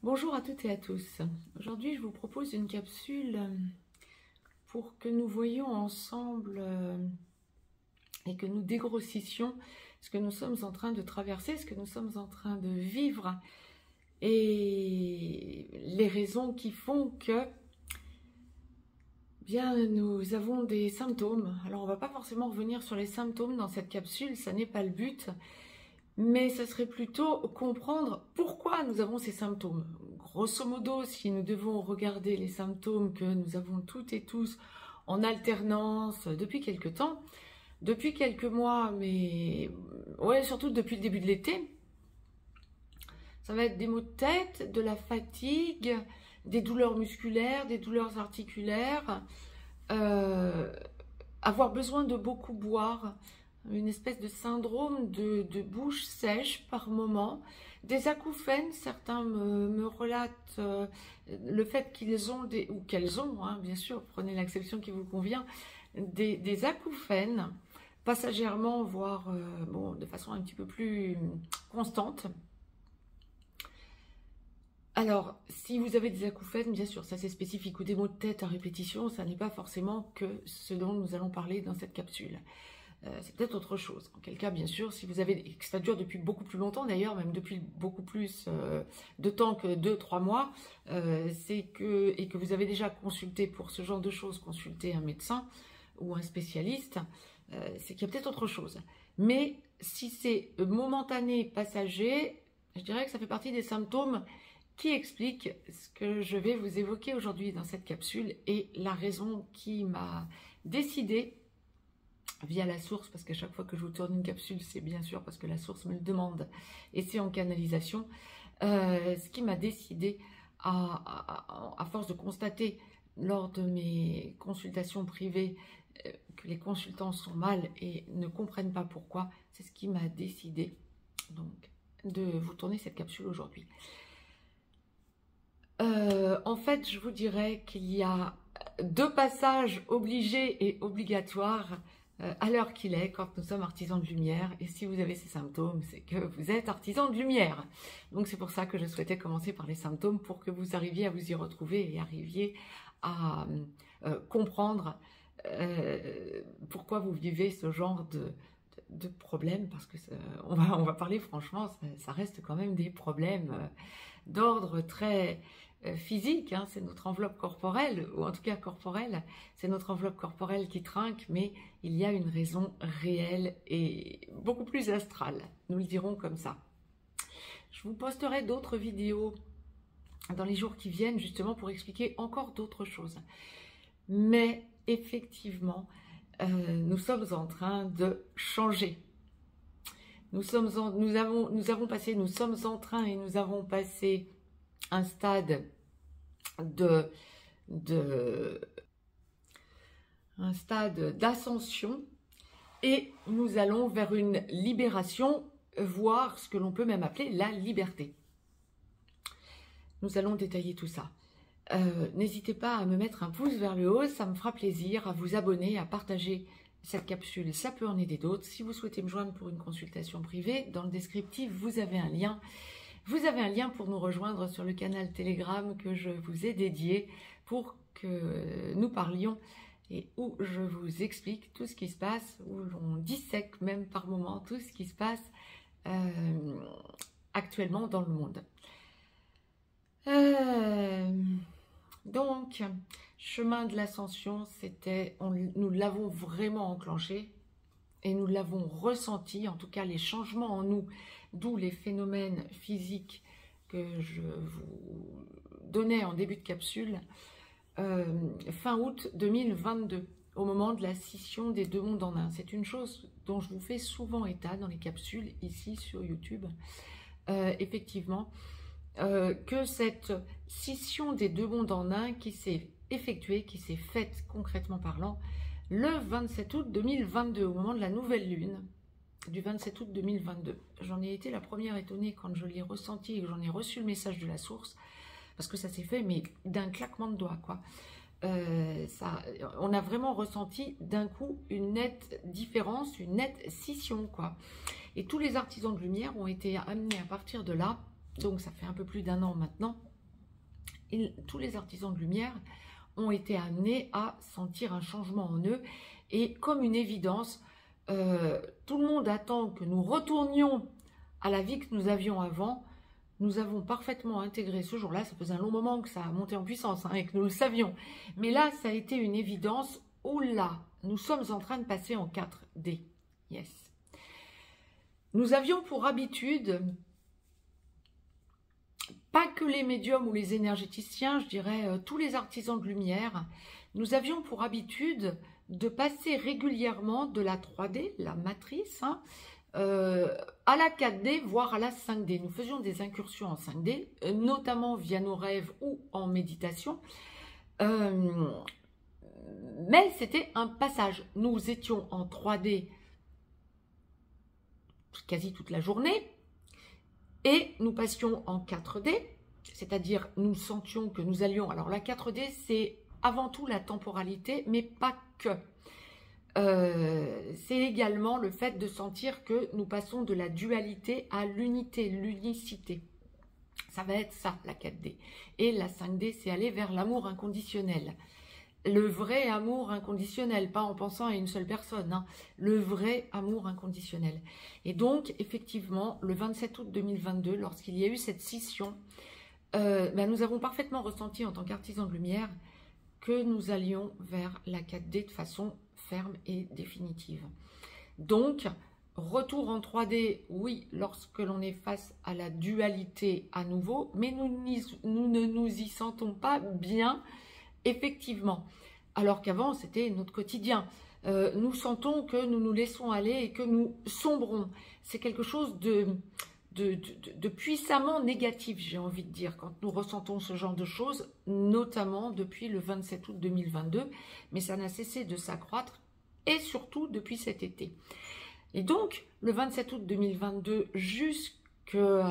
Bonjour à toutes et à tous. Aujourd'hui, je vous propose une capsule pour que nous voyions ensemble et que nous dégrossissions ce que nous sommes en train de traverser, ce que nous sommes en train de vivre et les raisons qui font que bien nous avons des symptômes. Alors, on ne va pas forcément revenir sur les symptômes dans cette capsule, ça n'est pas le but. Mais ce serait plutôt comprendre pourquoi nous avons ces symptômes. Grosso modo, si nous devons regarder les symptômes que nous avons toutes et tous en alternance depuis quelques temps, depuis quelques mois, mais ouais, surtout depuis le début de l'été, ça va être des maux de tête, de la fatigue, des douleurs musculaires, des douleurs articulaires, avoir besoin de beaucoup boire, une espèce de syndrome de bouche sèche par moment, des acouphènes. Certains me relatent le fait qu'ils ont ou qu'elles ont, hein, bien sûr, prenez l'acception qui vous convient, des acouphènes passagèrement, voire bon, de façon un petit peu plus constante. Alors, si vous avez des acouphènes, bien sûr, ça c'est spécifique, ou des maux de tête à répétition, ça n'est pas forcément que ce dont nous allons parler dans cette capsule. C'est peut-être autre chose. En quel cas, bien sûr, si vous avez, et que ça dure depuis beaucoup plus longtemps d'ailleurs, même depuis beaucoup plus de temps que 2-3 mois, et que vous avez déjà consulté pour ce genre de choses, consulté un médecin ou un spécialiste, c'est qu'il y a peut-être autre chose. Mais si c'est momentané, passager, je dirais que ça fait partie des symptômes qui expliquent ce que je vais vous évoquer aujourd'hui dans cette capsule et la raison qui m'a décidé via la source, parce qu'à chaque fois que je vous tourne une capsule, c'est bien sûr parce que la source me le demande et c'est en canalisation, ce qui m'a décidé, à force de constater lors de mes consultations privées que les consultants sont mal et ne comprennent pas pourquoi, c'est ce qui m'a décidé donc de vous tourner cette capsule aujourd'hui. En fait, je vous dirais qu'il y a 2 passages obligés et obligatoires à l'heure qu'il est, quand nous sommes artisans de lumière. Et si vous avez ces symptômes, c'est que vous êtes artisan de lumière. Donc c'est pour ça que je souhaitais commencer par les symptômes, pour que vous arriviez à vous y retrouver et arriviez à comprendre pourquoi vous vivez ce genre de problèmes. Parce que on va parler franchement, ça reste quand même des problèmes d'ordre très physique, hein, c'est notre enveloppe corporelle, ou en tout cas corporelle, c'est notre enveloppe corporelle qui trinque, mais il y a une raison réelle et beaucoup plus astrale, nous le dirons comme ça. Je vous posterai d'autres vidéos dans les jours qui viennent, justement pour expliquer encore d'autres choses. Mais effectivement, nous sommes en train de changer. Nous sommes en passé un stade d'ascension et nous allons vers une libération, voire ce que l'on peut même appeler la liberté. Nous allons détailler tout ça. N'hésitez pas à me mettre un pouce vers le haut, ça me fera plaisir, à vous abonner, à partager cette capsule, ça peut en aider d'autres. Si vous souhaitez me joindre pour une consultation privée, dans le descriptif, vous avez un lien. Vous avez un lien pour nous rejoindre sur le canal Telegram que je vous ai dédié pour que nous parlions et où je vous explique tout ce qui se passe, où l'on dissèque même par moments tout ce qui se passe actuellement dans le monde. Donc, chemin de l'ascension, nous l'avons vraiment enclenché et nous l'avons ressenti, en tout cas les changements en nous, d'où les phénomènes physiques que je vous donnais en début de capsule, fin août 2022, au moment de la scission des 2 mondes en un. C'est une chose dont je vous fais souvent état dans les capsules ici sur YouTube, effectivement, que cette scission des 2 mondes en un qui s'est effectuée, qui s'est faite concrètement parlant, le 27 août 2022, au moment de la nouvelle lune, du 27 août 2022. J'en ai été la première étonnée quand je l'ai ressenti et que j'en ai reçu le message de la source, parce que ça s'est fait, mais d'un claquement de doigts, quoi. On a vraiment ressenti d'un coup une nette différence, une nette scission, quoi. Et tous les artisans de lumière ont été amenés à partir de là, donc ça fait un peu plus d'1 an maintenant, tous les artisans de lumière ont été amenés à sentir un changement en eux. Et comme une évidence, tout le monde attend que nous retournions à la vie que nous avions avant. Nous avons parfaitement intégré ce jour-là. Ça faisait un long moment que ça a monté en puissance et que nous le savions. Mais là, ça a été une évidence. Oh là, nous sommes en train de passer en 4D. Yes. Nous avions pour habitude, pas que les médiums ou les énergéticiens, je dirais tous les artisans de lumière, nous avions pour habitude de passer régulièrement de la 3D, la matrice, à la 4D, voire à la 5D. Nous faisions des incursions en 5D, notamment via nos rêves ou en méditation. Mais c'était un passage. Nous étions en 3D quasi toute la journée et nous passions en 4D, c'est-à-dire nous sentions que nous allions... Alors la 4D, c'est avant tout la temporalité, mais pas que. C'est également le fait de sentir que nous passons de la dualité à l'unité, l'unicité. Ça va être ça, la 4D. Et la 5D, c'est aller vers l'amour inconditionnel. Le vrai amour inconditionnel, pas en pensant à une seule personne, hein. Le vrai amour inconditionnel. Et donc, effectivement, le 27 août 2022, lorsqu'il y a eu cette scission, nous avons parfaitement ressenti en tant qu'artisans de lumière que nous allions vers la 4D de façon ferme et définitive. Donc, retour en 3D, oui, lorsque l'on est face à la dualité à nouveau, mais nous ne nous y sentons pas bien, effectivement. Alors qu'avant, c'était notre quotidien. Nous sentons que nous nous laissons aller et que nous sombrons. C'est quelque chose de puissamment négatif, j'ai envie de dire, quand nous ressentons ce genre de choses, notamment depuis le 27 août 2022, mais ça n'a cessé de s'accroître, et surtout depuis cet été. Et donc, le 27 août 2022 jusqu'au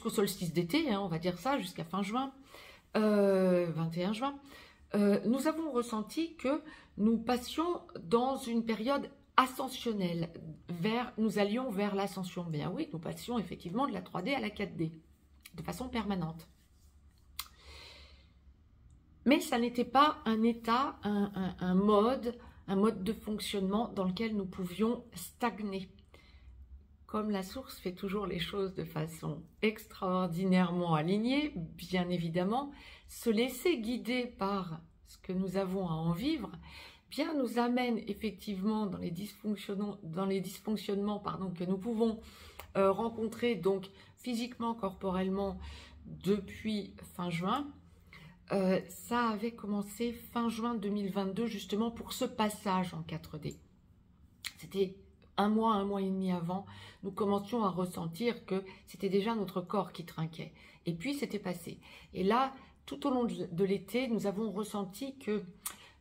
solstice d'été, hein, on va dire ça, jusqu'à fin juin, 21 juin, nous avons ressenti que nous passions dans une période ascensionnelle, nous allions vers l'ascension. Bien oui, nous passions effectivement de la 3D à la 4D, de façon permanente. Mais ça n'était pas un état, un mode de fonctionnement dans lequel nous pouvions stagner. Comme la source fait toujours les choses de façon extraordinairement alignée, bien évidemment, se laisser guider par ce que nous avons à en vivre, bien nous amène effectivement dans les dysfonctionnements que nous pouvons rencontrer donc physiquement, corporellement depuis fin juin. Ça avait commencé fin juin 2022 justement pour ce passage en 4D. C'était un mois et demi avant, nous commencions à ressentir que c'était déjà notre corps qui trinquait. Et puis c'était passé. Et là, tout au long de l'été, nous avons ressenti que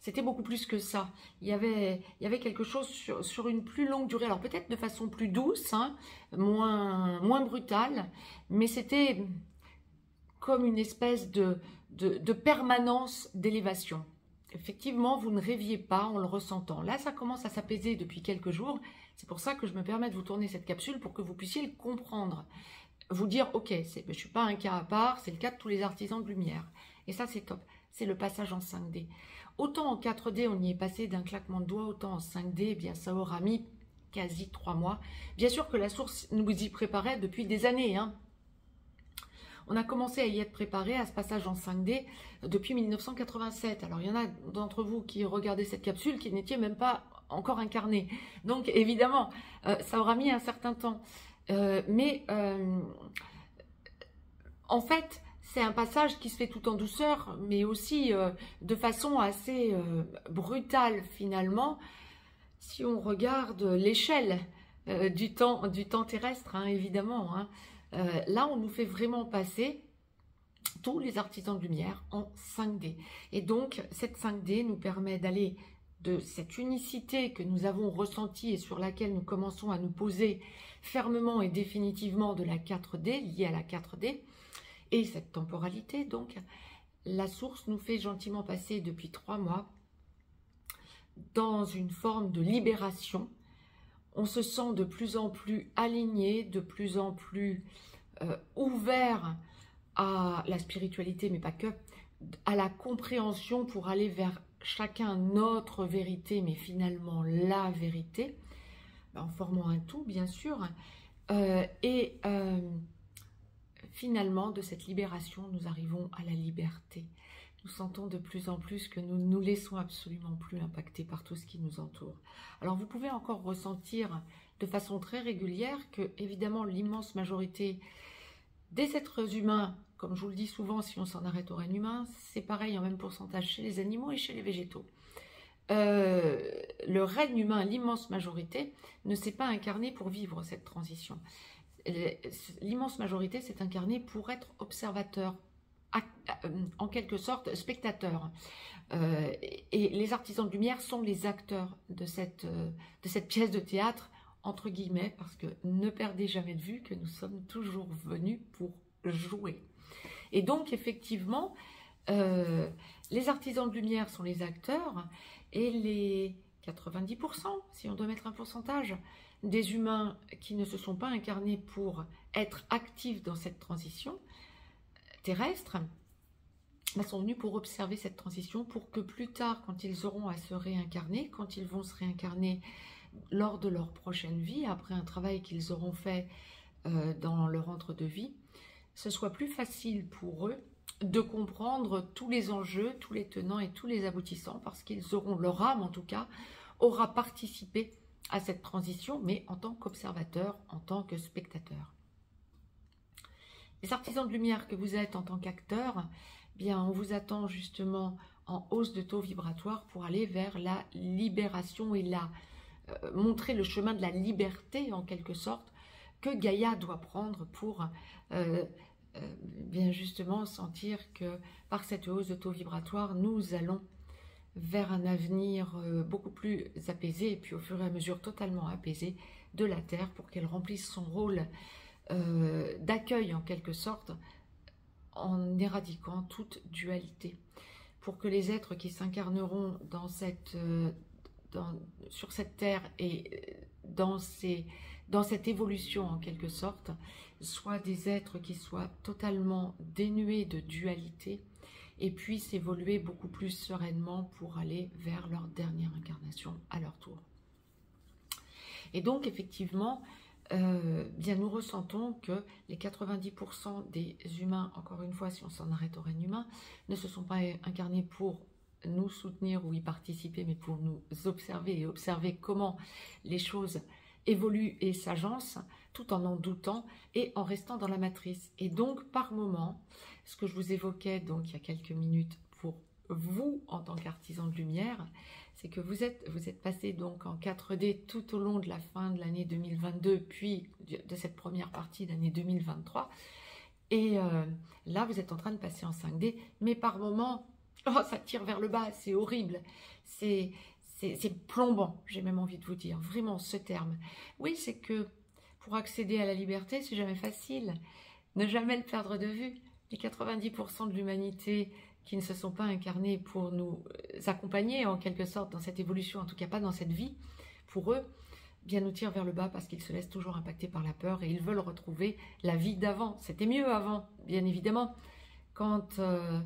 c'était beaucoup plus que ça. Il y avait quelque chose sur une plus longue durée. Alors peut-être de façon plus douce, hein, moins brutale, mais c'était comme une espèce de permanence d'élévation. Effectivement, vous ne rêviez pas en le ressentant. Là, ça commence à s'apaiser depuis quelques jours. C'est pour ça que je me permets de vous tourner cette capsule pour que vous puissiez le comprendre. Vous dire, ok, je ne suis pas un cas à part, c'est le cas de tous les artisans de lumière. Et ça, c'est top. C'est le passage en 5D. Autant en 4D, on y est passé d'un claquement de doigts, autant en 5D, eh bien, ça aura mis quasi 3 mois. Bien sûr que la source nous y préparait depuis des années, hein. On a commencé à y être préparé à ce passage en 5D depuis 1987. Alors, il y en a d'entre vous qui regardaient cette capsule qui n'étiez même pas encore incarnés. Donc, évidemment, ça aura mis un certain temps. En fait, c'est un passage qui se fait tout en douceur, mais aussi de façon assez brutale, finalement, si on regarde l'échelle du temps terrestre, hein, évidemment, hein. Là, on nous fait vraiment passer tous les artisans de lumière en 5D. Et donc, cette 5D nous permet d'aller de cette unicité que nous avons ressentie et sur laquelle nous commençons à nous poser fermement et définitivement de la 4D, liée à la 4D, et cette temporalité. Donc, la source nous fait gentiment passer depuis 3 mois dans une forme de libération. On se sent de plus en plus aligné, de plus en plus ouvert à la spiritualité, mais pas que, à la compréhension pour aller vers chacun notre vérité, mais finalement la vérité, en formant un tout, bien sûr. Finalement, de cette libération, nous arrivons à la liberté. Nous sentons de plus en plus que nous ne nous laissons absolument plus impacter par tout ce qui nous entoure. Alors, vous pouvez encore ressentir de façon très régulière que, évidemment, l'immense majorité des êtres humains, comme je vous le dis souvent, si on s'en arrête au règne humain, c'est pareil en même pourcentage chez les animaux et chez les végétaux. Le règne humain, l'immense majorité, ne s'est pas incarné pour vivre cette transition. L'immense majorité s'est incarnée pour être observateur, en quelque sorte spectateur. Et les artisans de lumière sont les acteurs de cette pièce de théâtre, entre guillemets, parce que ne perdez jamais de vue que nous sommes toujours venus pour jouer. Et donc, effectivement, les artisans de lumière sont les acteurs, et les 90%, si on doit mettre un pourcentage, des humains qui ne se sont pas incarnés pour être actifs dans cette transition terrestre, sont venus pour observer cette transition, pour que plus tard, quand ils auront à se réincarner, quand ils vont se réincarner lors de leur prochaine vie, après un travail qu'ils auront fait dans leur entre de vie, ce soit plus facile pour eux de comprendre tous les enjeux, tous les tenants et tous les aboutissants, parce qu'ils auront, leur âme en tout cas, aura participé à cette transition, mais en tant qu'observateur, en tant que spectateur. Les artisans de lumière que vous êtes en tant qu'acteurs, bien, on vous attend justement en hausse de taux vibratoire pour aller vers la libération et montrer le chemin de la liberté, en quelque sorte, que Gaïa doit prendre pour bien justement sentir que par cette hausse de taux vibratoire, nous allons vers un avenir beaucoup plus apaisé, et puis au fur et à mesure totalement apaisé de la Terre, pour qu'elle remplisse son rôle d'accueil en quelque sorte, en éradiquant toute dualité, pour que les êtres qui s'incarneront sur cette terre et dans cette évolution en quelque sorte, soient des êtres qui soient totalement dénués de dualité et puissent évoluer beaucoup plus sereinement pour aller vers leur dernière incarnation à leur tour. Et donc effectivement, bien nous ressentons que les 90% des humains, encore une fois si on s'en arrête au règne humain, ne se sont pas incarnés pour nous soutenir ou y participer, mais pour nous observer et observer comment les choses évoluent et s'agencent, tout en doutant et en restant dans la matrice. Et donc par moment, ce que je vous évoquais donc il y a quelques minutes pour vous en tant qu'artisan de lumière, c'est que vous êtes passé donc en 4D tout au long de la fin de l'année 2022, puis de cette première partie d'année 2023. Et là, vous êtes en train de passer en 5D, mais par moments, oh, ça tire vers le bas, c'est horrible, c'est plombant, j'ai même envie de vous dire, vraiment ce terme. Oui, c'est que pour accéder à la liberté, c'est jamais facile. Ne jamais le perdre de vue. Les 90% de l'humanité qui ne se sont pas incarnés pour nous accompagner en quelque sorte dans cette évolution, en tout cas pas dans cette vie, pour eux, bien nous tirent vers le bas parce qu'ils se laissent toujours impacter par la peur et ils veulent retrouver la vie d'avant. C'était mieux avant, bien évidemment, quand on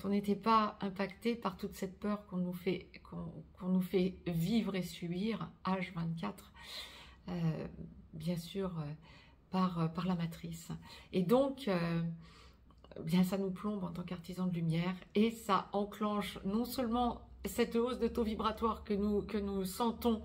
n'était pas impacté par toute cette peur qu'on nous fait vivre et subir, H24, bien sûr, par la matrice. Et donc, bien ça nous plombe en tant qu'artisans de lumière et ça enclenche non seulement cette hausse de taux vibratoire que nous sentons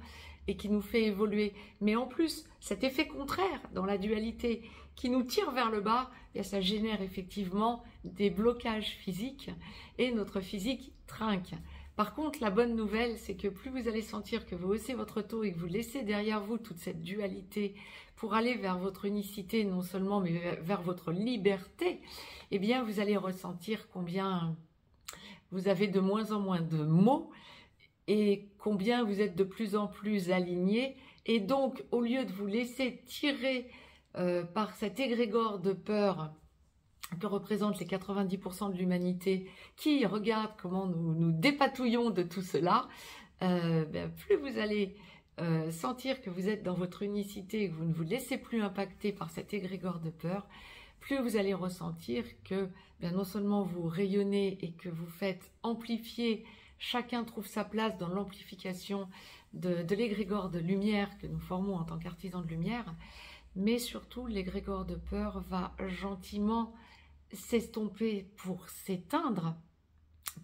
et qui nous fait évoluer, mais en plus cet effet contraire dans la dualité qui nous tire vers le bas, et ça génère effectivement des blocages physiques et notre physique trinque. Par contre, la bonne nouvelle, c'est que plus vous allez sentir que vous haussez votre taux et que vous laissez derrière vous toute cette dualité pour aller vers votre unicité, non seulement, mais vers votre liberté, eh bien, vous allez ressentir combien vous avez de moins en moins de mots et combien vous êtes de plus en plus alignés. Et donc, au lieu de vous laisser tirer par cet égrégore de peur que représentent les 90% de l'humanité qui regarde comment nous dépatouillons de tout cela, plus vous allez sentir que vous êtes dans votre unicité et que vous ne vous laissez plus impacter par cet égrégore de peur, plus vous allez ressentir que non seulement vous rayonnez et que vous faites amplifier, chacun trouve sa place dans l'amplification de l'égrégore de lumière que nous formons en tant qu'artisans de lumière, mais surtout l'égrégore de peur va gentiment s'estomper pour s'éteindre,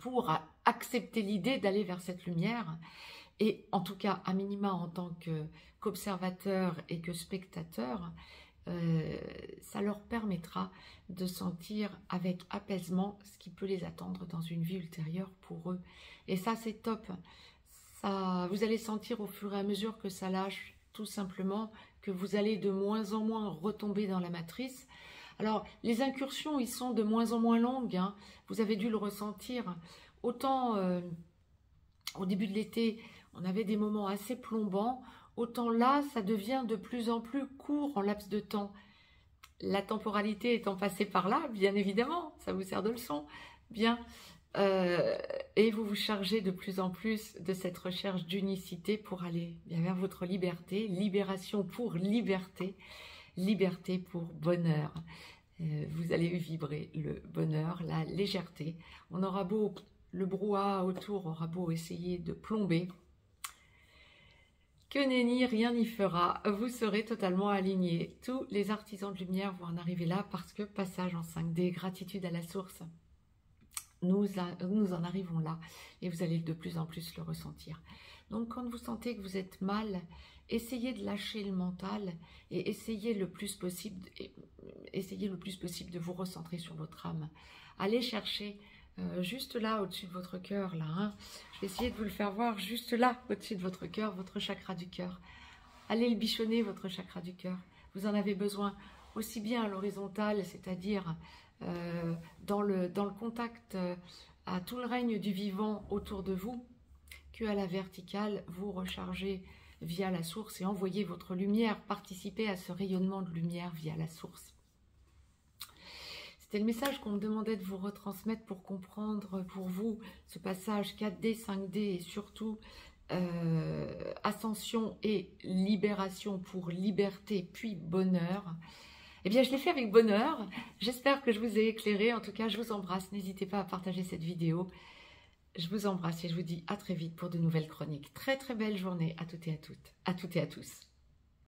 pour accepter l'idée d'aller vers cette lumière. Et en tout cas, à minima en tant qu'observateur et que spectateur, ça leur permettra de sentir avec apaisement ce qui peut les attendre dans une vie ultérieure pour eux. Et ça, c'est top. Ça, vous allez sentir au fur et à mesure que ça lâche, tout simplement, que vous allez de moins en moins retomber dans la matrice. Alors, les incursions, ils sont de moins en moins longues, hein. Vous avez dû le ressentir. Autant au début de l'été, on avait des moments assez plombants, autant là, ça devient de plus en plus court en laps de temps. La temporalité étant passée par là, bien évidemment, ça vous sert de leçon, bien. Et vous vous chargez de plus en plus de cette recherche d'unicité pour aller bien vers votre liberté, libération pour liberté, liberté pour bonheur. Vous allez vibrer le bonheur, la légèreté. On aura beau, le brouhaha autour aura beau essayer de plomber, que nenni, rien n'y fera, vous serez totalement alignés. Tous les artisans de lumière vont en arriver là parce que passage en 5D, gratitude à la source. Nous en arrivons là et vous allez de plus en plus le ressentir. Donc quand vous sentez que vous êtes mal, essayez de lâcher le mental et essayez le plus possible de vous recentrer sur votre âme. Allez chercher juste là au-dessus de votre cœur, là, hein. Je vais essayer de vous le faire voir juste là au-dessus de votre cœur, votre chakra du cœur. Allez le bichonner, votre chakra du cœur. Vous en avez besoin aussi bien à l'horizontale, c'est-à-dire dans le contact à tout le règne du vivant autour de vous, que à la verticale, vous rechargez via la source et envoyez votre lumière, participez à ce rayonnement de lumière via la source. C'était le message qu'on me demandait de vous retransmettre pour comprendre pour vous ce passage 4D, 5D et surtout ascension et libération pour liberté puis bonheur. Eh bien, je l'ai fait avec bonheur. J'espère que je vous ai éclairé. En tout cas, je vous embrasse. N'hésitez pas à partager cette vidéo. Je vous embrasse et je vous dis à très vite pour de nouvelles chroniques. Très très belle journée à toutes et à toutes. À toutes et à tous.